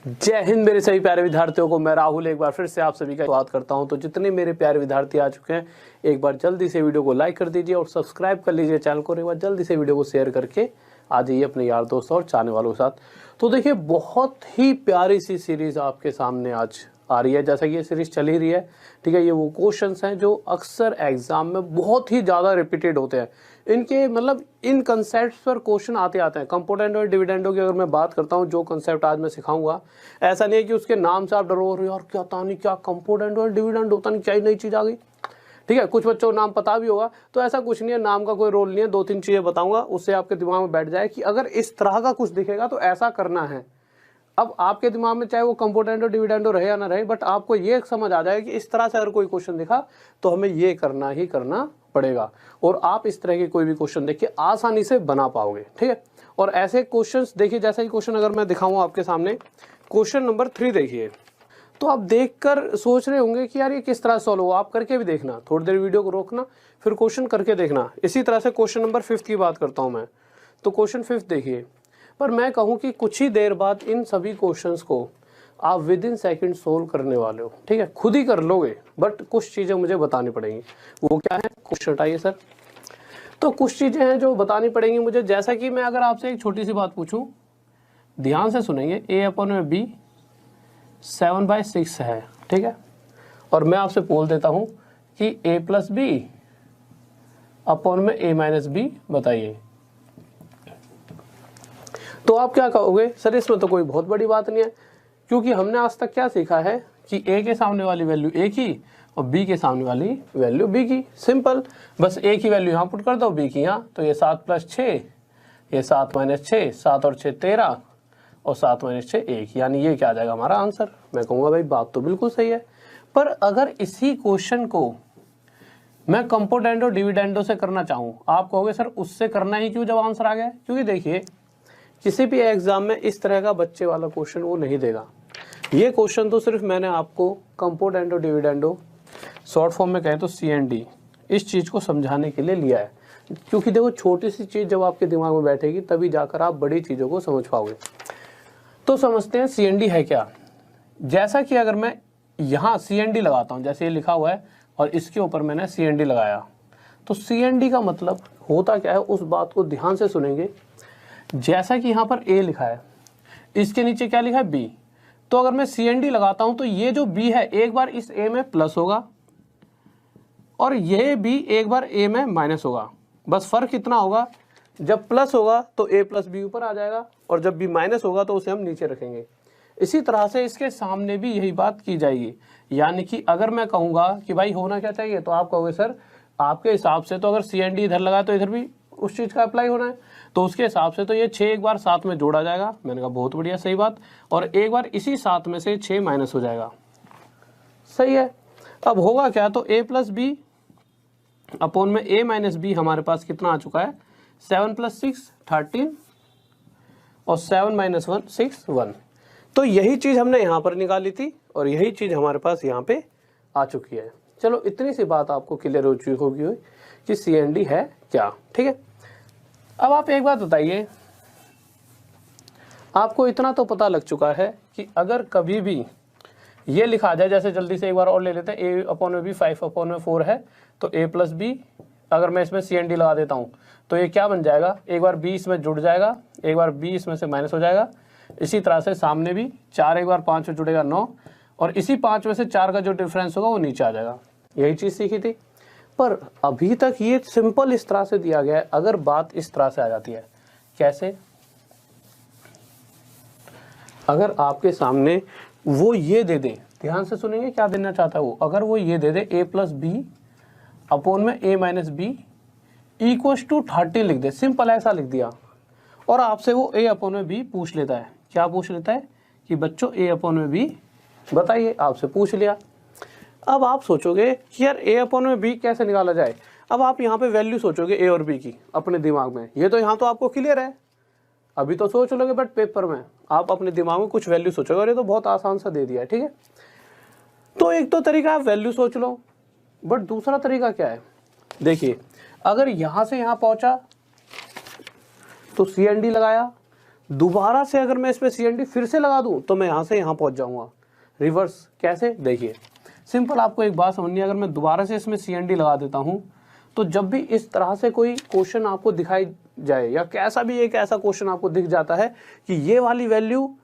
जय हिंद मेरे सभी प्यारे विद्यार्थियों को। मैं राहुल एक बार फिर से आप सभी का स्वागत करता हूं। तो जितने मेरे प्यारे विद्यार्थी आ चुके हैं, एक बार जल्दी से वीडियो को लाइक कर दीजिए और सब्सक्राइब कर लीजिए चैनल को। एक बार जल्दी से वीडियो को शेयर करके आ जाइए अपने यार दोस्तों और चाहने वालों के साथ। तो देखिए, बहुत ही प्यारी सी सीरीज आपके सामने आज आ रही है। जैसा कि ये सीरीज चल ही रही है, ठीक है। ये वो क्वेश्चंस हैं जो अक्सर एग्जाम में बहुत ही ज़्यादा रिपीटेड होते हैं। इनके मतलब इन कंसेप्ट पर क्वेश्चन आते आते हैं। कंपोनेंट और डिविडेंडो की अगर मैं बात करता हूँ, जो कंसेप्ट आज मैं सिखाऊंगा, ऐसा नहीं है कि उसके नाम से आप डरो और यार क्या था नहीं, क्या कंपोनेंट और डिविडेंड होता नहीं, क्या ही नई चीज़ आ गई। ठीक है, कुछ बच्चों को नाम पता भी होगा, तो ऐसा कुछ नहीं है, नाम का कोई रोल नहीं है। दो तीन चीज़ें बताऊंगा, उससे आपके दिमाग में बैठ जाए कि अगर इस तरह का कुछ दिखेगा तो ऐसा करना है। अब आपके दिमाग में चाहे वो कंपोनेंट और डिविडेंडो रहे या ना रहे, बट आपको ये समझ आ जाए कि इस तरह से अगर कोई क्वेश्चन दिखा तो हमें ये करना ही करना पड़ेगा, और आप इस तरह के कोई भी क्वेश्चन देखिए आसानी से बना पाओगे। ठीक है, और ऐसे क्वेश्चंस देखिए, जैसा ही क्वेश्चन अगर मैं दिखाऊं आपके सामने, क्वेश्चन नंबर 3 देखिए, तो आप देखकर सोच रहे होंगे कि यार ये किस तरह सॉल्व हो। आप करके भी देखना, थोड़ी देर वीडियो को रोकना, फिर क्वेश्चन करके देखना। इसी तरह से क्वेश्चन नंबर 5 की बात करता हूं मैं। तो क्वेश्चन 5 देखिए, पर मैं कहूं कि कुछ ही देर बाद इन सभी क्वेश्चंस को आप विद इन सेकेंड सोल्व करने वाले हो। ठीक है, खुद ही कर लोगे, बट कुछ चीज़ें मुझे बतानी पड़ेंगी। वो क्या है, क्वेश्चन हटाइए सर। तो कुछ चीज़ें हैं जो बतानी पड़ेंगी मुझे। जैसा कि मैं अगर आपसे एक छोटी सी बात पूछूं, ध्यान से सुनेंगे। a/b 7/6 है, ठीक है, और मैं आपसे बोल देता हूं कि a+b अपॉन में a-b बताइए, तो आप क्या कहोगे, सर इसमें तो कोई बहुत बड़ी बात नहीं है, क्योंकि हमने आज तक क्या सीखा है कि a के सामने वाली वैल्यू a की और b के सामने वाली वैल्यू b की। सिंपल, बस a की वैल्यू यहाँ पुट कर दो, b की यहाँ, तो ये 7 + 6, ये 7 - 6, 7 और 6 13, और 7 - 6 1, यानी ये क्या आ जाएगा हमारा आंसर। मैं कहूँगा भाई बात तो बिल्कुल सही है, पर अगर इसी क्वेश्चन को मैं कंपोनेंट और डिविडेंडो से करना चाहूँ, आप कहोगे सर उससे करना ही क्यों जब आंसर आ गया। क्योंकि देखिए, किसी भी एग्जाम में इस तरह का बच्चे वाला क्वेश्चन वो नहीं देगा। ये क्वेश्चन तो सिर्फ मैंने आपको कंपोनेंट और डिविडेंडो, शॉर्ट फॉर्म में कहें तो CND, इस चीज़ को समझाने के लिए लिया है। क्योंकि देखो, छोटी सी चीज़ जब आपके दिमाग में बैठेगी तभी जाकर आप बड़ी चीज़ों को समझ पाओगे। तो समझते हैं CND है क्या। जैसा कि अगर मैं यहाँ CND लगाता हूँ, जैसे ये लिखा हुआ है और इसके ऊपर मैंने CND लगाया, तो CND का मतलब होता क्या है, उस बात को ध्यान से सुनेंगे। जैसा कि यहाँ पर A लिखा है, इसके नीचे क्या लिखा है B, तो अगर मैं CND लगाता हूं तो ये जो B है एक बार इस A में प्लस होगा और ये B एक बार A में माइनस होगा। बस फर्क कितना होगा, जब प्लस होगा तो A + B ऊपर आ जाएगा, और जब B माइनस होगा तो उसे हम नीचे रखेंगे। इसी तरह से इसके सामने भी यही बात की जाएगी। यानी कि अगर मैं कहूँगा कि भाई होना क्या चाहिए, तो आप कहोगे सर आपके हिसाब से तो अगर CND इधर लगा तो इधर भी उस चीज़ का अप्लाई होना है, तो उसके हिसाब से तो ये 6 एक बार 7 में जोड़ा जाएगा। मैंने कहा बहुत बढ़िया, सही बात, और एक बार इसी 7 में से 6 माइनस हो जाएगा। सही है। अब होगा क्या, तो a + b अपॉन में a - b हमारे पास कितना आ चुका है, 7 + 6 13, और 7 - 1 6 1। तो यही चीज़ हमने यहाँ पर निकाली थी और यही चीज़ हमारे पास यहाँ पे आ चुकी है। चलो, इतनी सी बात आपको क्लियर हो चुकी होगी कि CND है क्या। ठीक है, अब आप एक बात बताइए, आपको इतना तो पता लग चुका है कि अगर कभी भी ये लिखा जाए, जैसे जल्दी से एक बार और ले लेते हैं, a/b 5/4 है, तो a + b, अगर मैं इसमें CND लगा देता हूँ तो ये क्या बन जाएगा, एक बार b इसमें जुड़ जाएगा, एक बार b इसमें से माइनस हो जाएगा। इसी तरह से सामने भी 4 एक बार 5 में जुड़ेगा 9, और इसी 5 में से 4 का जो डिफरेंस होगा वो नीचे आ जाएगा। यही चीज़ सीखी थी, पर अभी तक ये सिंपल इस तरह से दिया गया है। अगर बात इस तरह से आ जाती है, कैसे, अगर आपके सामने वो ये दे दे, ध्यान से सुनेंगे क्या देना चाहता है वो, अगर वो ये दे दे a + b अपॉन में a - b = 30 लिख दे, सिंपल ऐसा लिख दिया, और आपसे वो a/b पूछ लेता है। क्या पूछ लेता है कि बच्चों a/b बताइए, आपसे पूछ लिया। अब आप सोचोगे कि यार a/b कैसे निकाला जाए। अब आप यहाँ पे वैल्यू सोचोगे a और b की अपने दिमाग में। ये तो यहाँ तो आपको क्लियर है, अभी तो सोच लोगे, बट पेपर में आप अपने दिमाग में कुछ वैल्यू सोचोगे, और ये तो बहुत आसान सा दे दिया है। ठीक है, तो एक तो तरीका आप वैल्यू सोच लो, बट दूसरा तरीका क्या है, देखिए, अगर यहाँ से यहाँ पहुँचा तो CND लगाया, दोबारा से अगर मैं इस पर CND फिर से लगा दूं तो मैं यहाँ से यहाँ पहुँच जाऊँगा। रिवर्स कैसे, देखिए सिंपल, आपको एक बात समझनी है। अगर मैं दोबारा से इसमें CND लगा देता हूँ तो जब भी इस तरह से कोई क्वेश्चन आपको दिखाई जाए या कैसा भी एक ऐसा क्वेश्चन आपको दिख जाता है कि ये वाली वैल्यू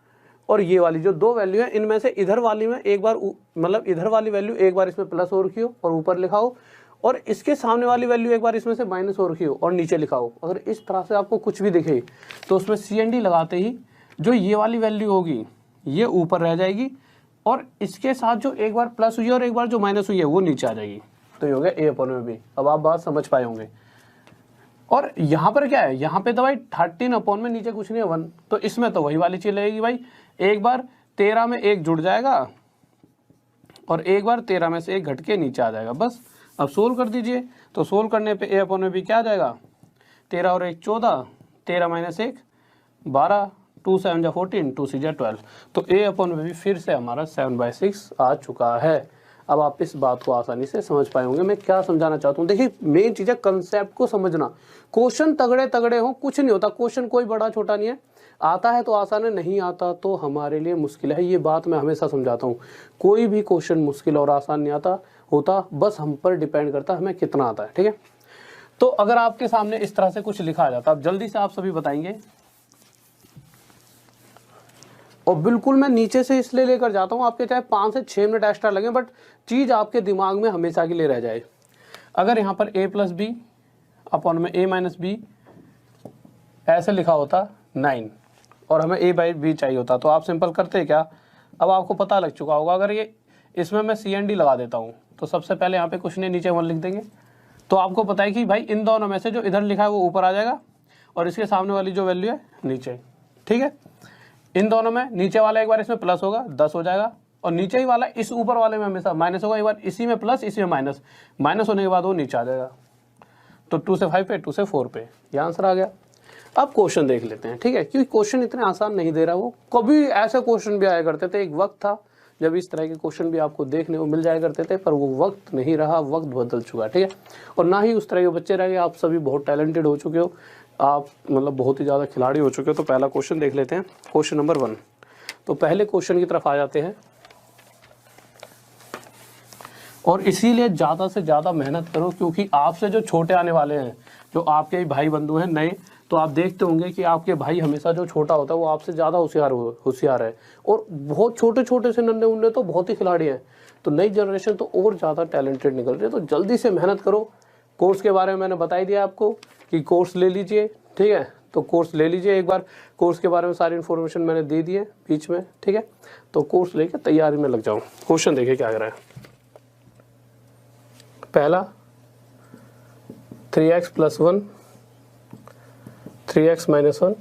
और ये वाली जो दो वैल्यू है इनमें से इधर वाली में एक बार मतलब इधर वाली वैल्यू एक बार इसमें प्लस हो रखी हो और ऊपर लिखा हो, और इसके सामने वाली वैल्यू एक बार इसमें से माइनस हो रखी हो और नीचे लिखा हो, अगर इस तरह से आपको कुछ भी दिखे तो उसमें CND लगाते ही जो ये वाली वैल्यू होगी ये ऊपर रह जाएगी और इसके साथ जो एक बार प्लस हुई है और एक बार जो माइनस हुई है वो नीचे आ जाएगी। तो ये हो गया A/B। अब आप बात समझ पाए होंगे। और यहाँ पर क्या है, यहाँ पे तो भाई 13 में नीचे कुछ नहीं है 1, तो इसमें तो वही वाली चीज लगेगी भाई, एक बार 13 में एक जुड़ जाएगा और एक बार 13 में से एक घट के नीचे आ जाएगा। बस अब सोल्व कर दीजिए, तो सोल्व करने पे A/B क्या आ जाएगा, 13 और 1 14, 13 माइनस 1 12, 2 7 जा 14, 2 6 जा 12। तो A/B फिर से हमारा 7/6 आ चुका है। अब आप इस बात को आसानी से समझ पाए होंगे मैं क्या समझाना चाहता हूँ। देखिए मेन चीज़ है कंसेप्ट को समझना। क्वेश्चन तगड़े तगड़े हो कुछ नहीं होता, क्वेश्चन कोई बड़ा छोटा नहीं है, आता है तो आसान है, नहीं आता तो हमारे लिए मुश्किल है। ये बात मैं हमेशा समझाता हूँ, कोई भी क्वेश्चन मुश्किल और आसान नहीं आता होता, बस हम पर डिपेंड करता है हमें कितना आता है। ठीक है, तो अगर आपके सामने इस तरह से कुछ लिखा आ जाता, अब जल्दी से आप सभी बताएंगे, और बिल्कुल मैं नीचे से इसलिए लेकर जाता हूँ आपके चाहे 5 से 6 मिनट एक्स्ट्रा लगे, बट चीज़ आपके दिमाग में हमेशा के लिए रह जाए। अगर यहाँ पर A+B/A-B ऐसे लिखा होता 9 और हमें A/B चाहिए होता, तो आप सिंपल करते क्या, अब आपको पता लग चुका होगा। अगर ये इसमें मैं CND लगा देता हूँ तो सबसे पहले यहाँ पे कुछ नहीं, नीचे 1 लिख देंगे, तो आपको पता है कि भाई इन दोनों में से जो इधर लिखा है वो ऊपर आ जाएगा और इसके सामने वाली जो वैल्यू है नीचे। ठीक है, इन दोनों में नीचे वाला एक बार इसमें प्लस होगा 10 हो जाएगा, और नीचे ही वाला इस ऊपर वाले में हमेशा माइनस होगा, एक बार इसी में प्लस इसी में माइनस, माइनस होने के बाद वो नीचे आ जाएगा। तो 2 से 5 पे, 2 से 4 पे, ये आंसर आ गया। अब क्वेश्चन देख लेते हैं। ठीक है, क्योंकि क्वेश्चन इतने आसान नहीं दे रहा, वो कभी ऐसे क्वेश्चन भी आया करते थे, एक वक्त था जब इस तरह के क्वेश्चन भी आपको देखने को मिल जाया करते थे, पर वो वक्त नहीं रहा, वक्त बदल चुका है। ठीक है, और ना ही उस तरह के बच्चे रह गए। आप सभी बहुत टैलेंटेड हो चुके हो, आप मतलब बहुत ही ज़्यादा खिलाड़ी हो चुके हो। तो पहला क्वेश्चन देख लेते हैं, क्वेश्चन नंबर 1। तो पहले क्वेश्चन की तरफ आ जाते हैं, और इसीलिए ज़्यादा से ज़्यादा मेहनत करो, क्योंकि आपसे जो छोटे आने वाले हैं, जो आपके ही भाई बंधु हैं नए, तो आप देखते होंगे कि आपके भाई हमेशा जो छोटा होता है वो आपसे ज़्यादा होशियार है, और बहुत छोटे छोटे से नन्हे उन्ने तो बहुत ही खिलाड़ी हैं। तो नई जनरेशन तो और ज़्यादा टैलेंटेड निकल रही है। तो जल्दी से मेहनत करो। कोर्स के बारे में मैंने बता ही दिया आपको कि कोर्स ले लीजिए। ठीक है, तो कोर्स ले लीजिए एक बार, कोर्स के बारे में सारी इन्फॉर्मेशन मैंने दे दी है बीच में। ठीक है, तो कोर्स लेके तैयारी में लग जाओ। क्वेश्चन देखिए क्या कर रहा है। पहला 3x + 1 3x - 1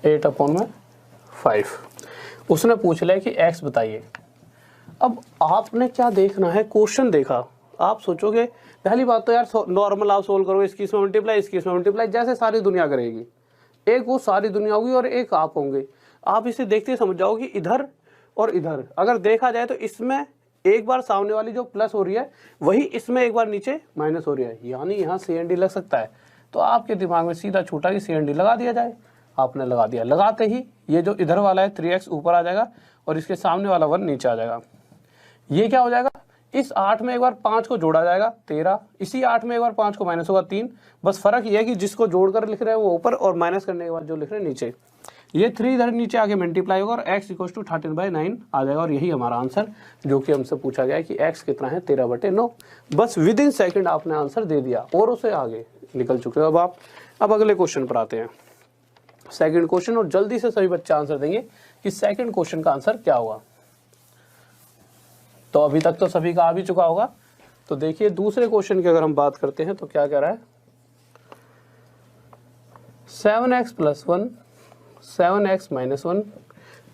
8/5। उसने पूछ लिया कि x बताइए। अब आपने क्या देखना है, क्वेश्चन देखा, आप सोचोगे पहली बात तो यार नॉर्मल आप सोल्व करो, इसकी इसमें मल्टीप्लाई, इसकी इसमें मल्टीप्लाई, जैसे सारी दुनिया करेगी। एक वो सारी दुनिया होगी और एक आप होंगे। आप इसे देखते समझ जाओगे इधर और इधर अगर देखा जाए तो इसमें एक बार सामने वाली जो प्लस हो रही है वही इसमें एक बार नीचे माइनस हो रही है, यानी यहाँ CND लग सकता है। तो आपके दिमाग में सीधा छूटा कि CND लगा दिया जाए। आपने लगा दिया, लगाते ही ये जो इधर वाला है 3x ऊपर आ जाएगा और इसके सामने वाला 1 नीचे आ जाएगा। ये क्या हो जाएगा, इस 8 में एक बार 5 को जोड़ा जाएगा 13, इसी 8 में एक बार 5 को माइनस होगा 3। बस फर्क ये है कि जिसको जोड़कर लिख रहे हैं वो ऊपर और माइनस करने के बाद जो लिख रहे हैं नीचे। ये 3 इधर नीचे आके मल्टीप्लाई होगा और x = 13/9 आ जाएगा। और यही हमारा आंसर जो कि हमसे पूछा गया है कि x कितना है, 13/9। बस विद इन सेकेंड आपने आंसर दे दिया और उसे आगे निकल चुके हो। अब अगले क्वेश्चन पर आते हैं, सेकंड क्वेश्चन, और जल्दी से सभी बच्चे आंसर देंगे कि सेकंड क्वेश्चन का आंसर क्या हुआ। तो अभी तक तो सभी का आ भी चुका होगा। तो देखिए दूसरे क्वेश्चन की अगर हम बात करते हैं तो क्या कह रहा है, 7x + 1 7x - 1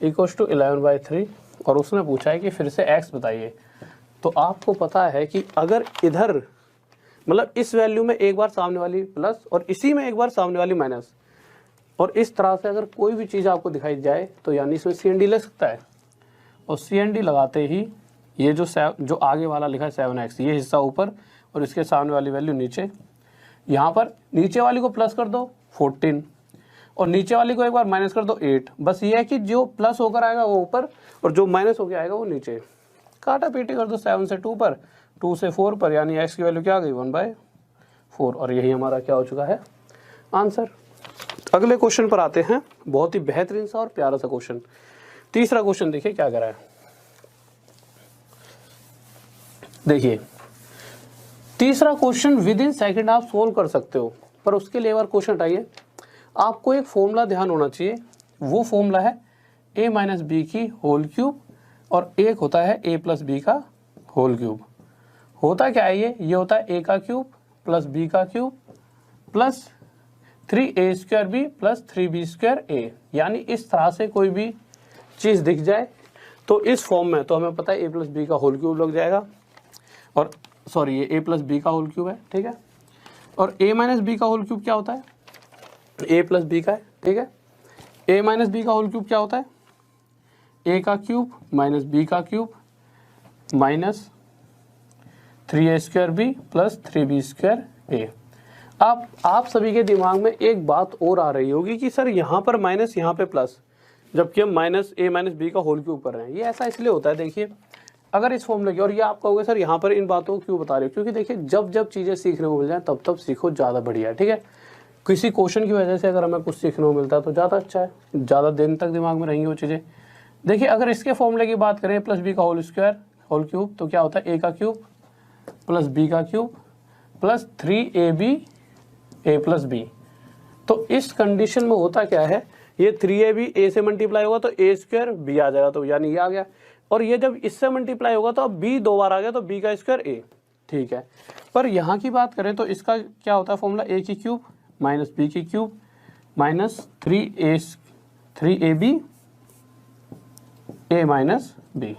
= 11/3, और उसने पूछा है कि फिर से x बताइए। तो आपको पता है कि अगर इधर मतलब इस वैल्यू में एक बार सामने वाली प्लस और इसी में एक बार सामने वाली माइनस, और इस तरह से अगर कोई भी चीज़ आपको दिखाई जाए तो यानी इसमें CND लग सकता है। और CND लगाते ही ये जो आगे वाला लिखा है 7x, ये हिस्सा ऊपर और इसके सामने वाली वैल्यू नीचे। यहाँ पर नीचे वाली को प्लस कर दो 14, और नीचे वाली को एक बार माइनस कर दो 8। बस ये है कि जो प्लस होकर आएगा वो ऊपर और जो माइनस होकर आएगा वो नीचे। काटा पीटी कर दो 7 से 2 पर, 2 से 4 पर, यानी x की वैल्यू क्या आ गई 1/4। और यही हमारा क्या हो चुका है आंसर। अगले क्वेश्चन पर आते हैं, बहुत ही बेहतरीन सा और प्यारा सा क्वेश्चन। तीसरा क्वेश्चन देखिए क्या कर रहा है। देखिए तीसरा क्वेश्चन विद इन सेकेंड आप सोल्व कर सकते हो, पर उसके लिए एक बार क्वेश्चन हटाइए। आपको एक फॉर्मूला ध्यान होना चाहिए, वो फॉर्मूला है a माइनस बी की होल क्यूब और एक होता है a प्लस बी का होल क्यूब। होता क्या है ये होता है a का क्यूब प्लस b का cube plus 3a² plus 3b² a। यानी इस तरह से कोई भी चीज़ दिख जाए तो इस फॉर्म में तो हमें पता है a प्लस बी का होल क्यूब लग जाएगा, और सॉरी ये a प्लस बी का होल क्यूब है, ठीक है। और a माइनस बी का होल क्यूब क्या होता है, a प्लस बी का है, ठीक है। a माइनस बी का होल क्यूब क्या होता है, a का क्यूब माइनस b का cube minus 3a² plus 3b² a। आप सभी के दिमाग में एक बात और आ रही होगी कि सर यहाँ पर माइनस यहाँ पे प्लस, जबकि हम माइनस a माइनस बी का होल क्यूब कर रहे हैं। ये ऐसा इसलिए होता है, देखिए अगर इस फॉर्मूले की, और ये आप कहोगे सर यहाँ पर इन बातों को क्यों बता रहे हो, क्योंकि देखिए जब चीज़ें सीखने को मिल जाए तब सीखो, ज़्यादा बढ़िया है, ठीक है। किसी क्वेश्चन की वजह से अगर हमें कुछ सीखने को मिलता है तो ज़्यादा अच्छा है, ज़्यादा दिन तक दिमाग में रहेंगी वो चीज़ें। देखिए अगर इसके फॉर्मूले की बात करें प्लस बी का होल क्यूब तो क्या होता है a का क्यूब प्लस b का cube plus 3ab a plus b। तो इस कंडीशन में होता क्या है, ये 3ab a से मल्टीप्लाई होगा तो a² b आ जाएगा, तो यानी ये आ गया। और ये जब इससे मल्टीप्लाई होगा तो अब b 2 बार आ गया तो b का स्क्वायर a, ठीक है। पर यहाँ की बात करें तो इसका क्या होता है फॉर्मूला, a की क्यूब माइनस b की cube minus 3ab a minus b।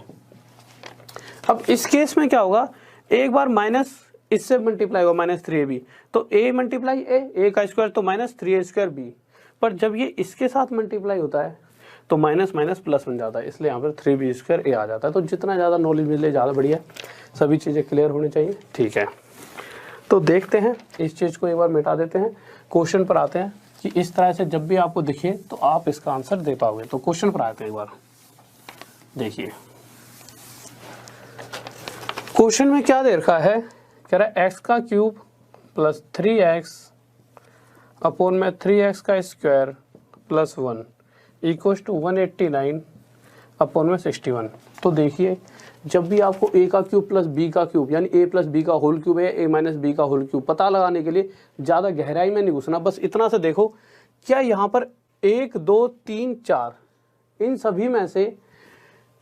अब इस केस में क्या होगा, एक बार माइनस इससे मल्टीप्लाई होगा माइनस 3ab, तो a मल्टीप्लाई a का स्क्वायर तो माइनस 3a² b। पर जब ये इसके साथ मल्टीप्लाई होता है तो माइनस माइनस प्लस बन जाता है, इसलिए यहाँ पर 3b² a आ जाता है। तो जितना ज़्यादा नॉलेज मिले ज़्यादा बढ़िया, सभी चीज़ें क्लियर होनी चाहिए, ठीक है। तो देखते हैं, इस चीज़ को एक बार मिटा देते हैं, क्वेश्चन पर आते हैं कि इस तरह से जब भी आपको दिखे तो आप इसका आंसर दे पाओगे। तो क्वेश्चन पर आते हैं एक बार, देखिए क्वेश्चन में क्या दे रखा है, कह रहा है x का क्यूब प्लस 3x अपॉन में 3x का square plus 1 equals to 189 upon में 61। तो देखिए जब भी आपको a का क्यूब प्लस b का क्यूब यानी a प्लस b का होल क्यूब है a माइनस b का होल क्यूब पता लगाने के लिए ज़्यादा गहराई में नहीं घुसना, बस इतना से देखो क्या यहाँ पर 1 2 3 4 इन सभी में से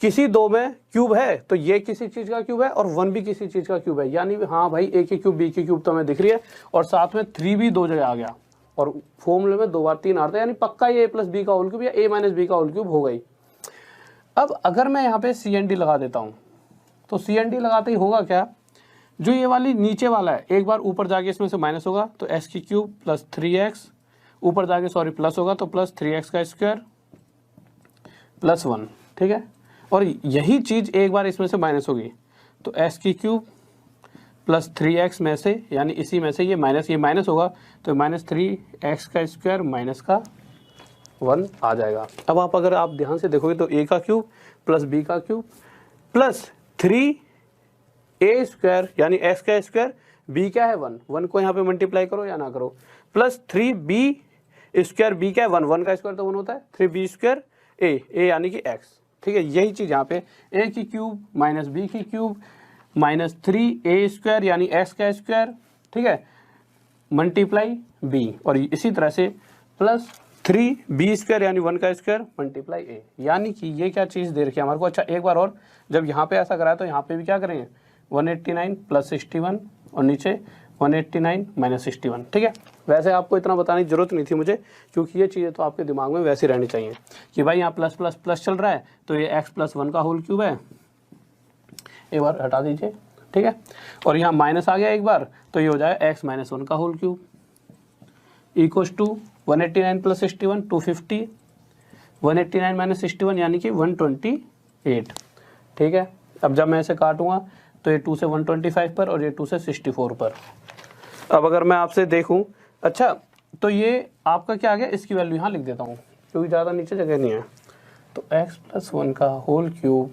किसी दो में क्यूब है, तो ये किसी चीज़ का क्यूब है और 1 भी किसी चीज़ का क्यूब है। यानी हाँ भाई a की क्यूब b की क्यूब तो हमें दिख रही है, और साथ में 3 भी 2 जगह आ गया, और फॉर्मूले में 2 बार 3 आता है, यानी पक्का ये a प्लस बी का होल क्यूब या a माइनस बी का होल क्यूब हो गई। अब अगर मैं यहाँ पे CND लगा देता हूँ तो CND लगाते ही होगा क्या, जो ये वाली नीचे वाला है एक बार ऊपर जाके इसमें से माइनस होगा तो x की क्यूब प्लस 3x ऊपर जाके सॉरी प्लस होगा तो प्लस 3x का स्क्वायर प्लस 1, ठीक है। और यही चीज़ एक बार इसमें से माइनस होगी तो x की क्यूब प्लस 3x में से, यानी इसी में से ये माइनस होगा तो माइनस 3x का स्क्वायर माइनस का 1 आ जाएगा। अब अगर आप ध्यान से देखोगे तो a का क्यूब प्लस b का क्यूब प्लस 3a² यानी x का स्क्वायर, b क्या है 1 को यहाँ पे मल्टीप्लाई करो या ना करो, प्लस 3b² b क्या है 1 का स्क्वायर तो 1 होता है, 3b² a यानी कि x, ठीक है। यही चीज़ यहाँ पे a की क्यूब माइनस b की क्यूब माइनस 3a² यानी x का स्क्वायर, ठीक है, मल्टीप्लाई b, और इसी तरह से प्लस 3b² यानी 1 का स्क्वायर मल्टीप्लाई a। यानी कि ये क्या चीज़ दे रखी है हमारे को। अच्छा एक बार और, जब यहाँ पे ऐसा कराया तो यहाँ पे भी क्या करेंगे 189 प्लस 61 और नीचे 189 माइनस 61, ठीक है। वैसे आपको इतना बताने की जरूरत नहीं थी मुझे, क्योंकि ये चीज़ें तो आपके दिमाग में वैसे रहनी चाहिए कि भाई यहाँ प्लस प्लस प्लस चल रहा है तो ये x प्लस 1 का होल क्यूब है, एक बार हटा दीजिए, ठीक है। और यहाँ माइनस आ गया एक बार तो ये हो जाए x माइनस 1 का whole cube equals to 189 plus 61 250, 189 minus 61 यानी कि 128, ठीक है। अब जब मैं इसे काटूंगा तो ये 2 से 125 पर और ये 2 से 64 पर। अब अगर मैं आपसे देखूं, अच्छा तो ये आपका क्या आ गया, इसकी वैल्यू यहाँ लिख देता हूँ क्योंकि ज़्यादा नीचे जगह नहीं है। तो x + 1 का होल क्यूब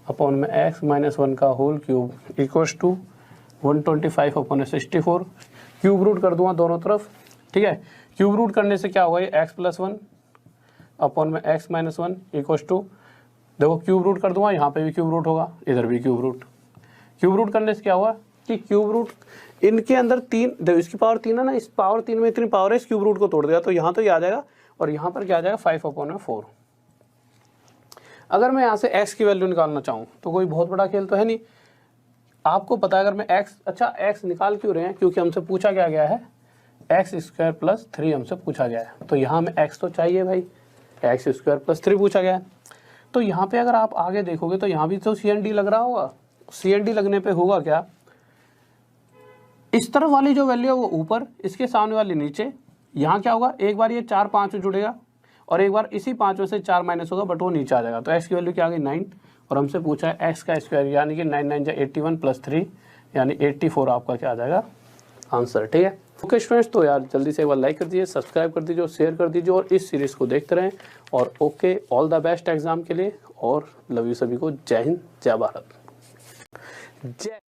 अपॉन में x - 1 का whole cube equals to 125 upon 64। Cube root कर दूंगा दोनों तरफ, ठीक है। क्यूब रूट करने से क्या होगा, ये x + 1 अपॉन में x - 1 इक्वल्स टू, देखो क्यूब रूट कर दूंगा, यहाँ पे भी क्यूब रूट होगा, इधर भी क्यूब रूट। क्यूब रूट करने से क्या हुआ कि क्यूब रूट इनके अंदर 3, देखो इसकी पावर 3 है ना, इस पावर 3 में इतनी पावर है, इस क्यूब रूट को तोड़ दिया तो यहाँ तो ये आ जाएगा और यहाँ पर क्या आ जाएगा 5 अपॉन में 4। अगर मैं यहाँ से x की वैल्यू निकालना चाहूँ तो कोई बहुत बड़ा खेल तो है नहीं, आपको पता है। अगर मैं x निकाल क्यों रहे हैं, क्योंकि हमसे पूछा क्या गया है x² + 3 हमसे पूछा गया है, तो यहाँ में x तो चाहिए भाई, x² + 3 पूछा गया है। तो यहाँ पे अगर आप आगे देखोगे तो यहाँ भी तो CND लग रहा होगा, CND लगने पे होगा क्या, इस तरफ वाली जो वैल्यू है वो ऊपर, इसके सामने वाली नीचे। यहाँ क्या होगा, एक बार ये 4 5 में जुड़ेगा और एक बार इसी 5 में से 4 माइनस होगा, बट वो नीचे आ जाएगा। तो x की वैल्यू क्या आ गई 9, और हमसे पूछा है x का स्क्वायर, यानी कि 9 9 81 + 3 यानी 84 आपका क्या आ जाएगा आंसर, ठीक है। ओके स्टूडेंट्स, तो यार जल्दी से एक बार लाइक कर दीजिए, सब्सक्राइब कर दीजिए और शेयर कर दीजिए और इस सीरीज़ को देखते रहें। और okay, all the best exam के लिए और लव यू सभी को। जय हिंद, जय भारत, जय।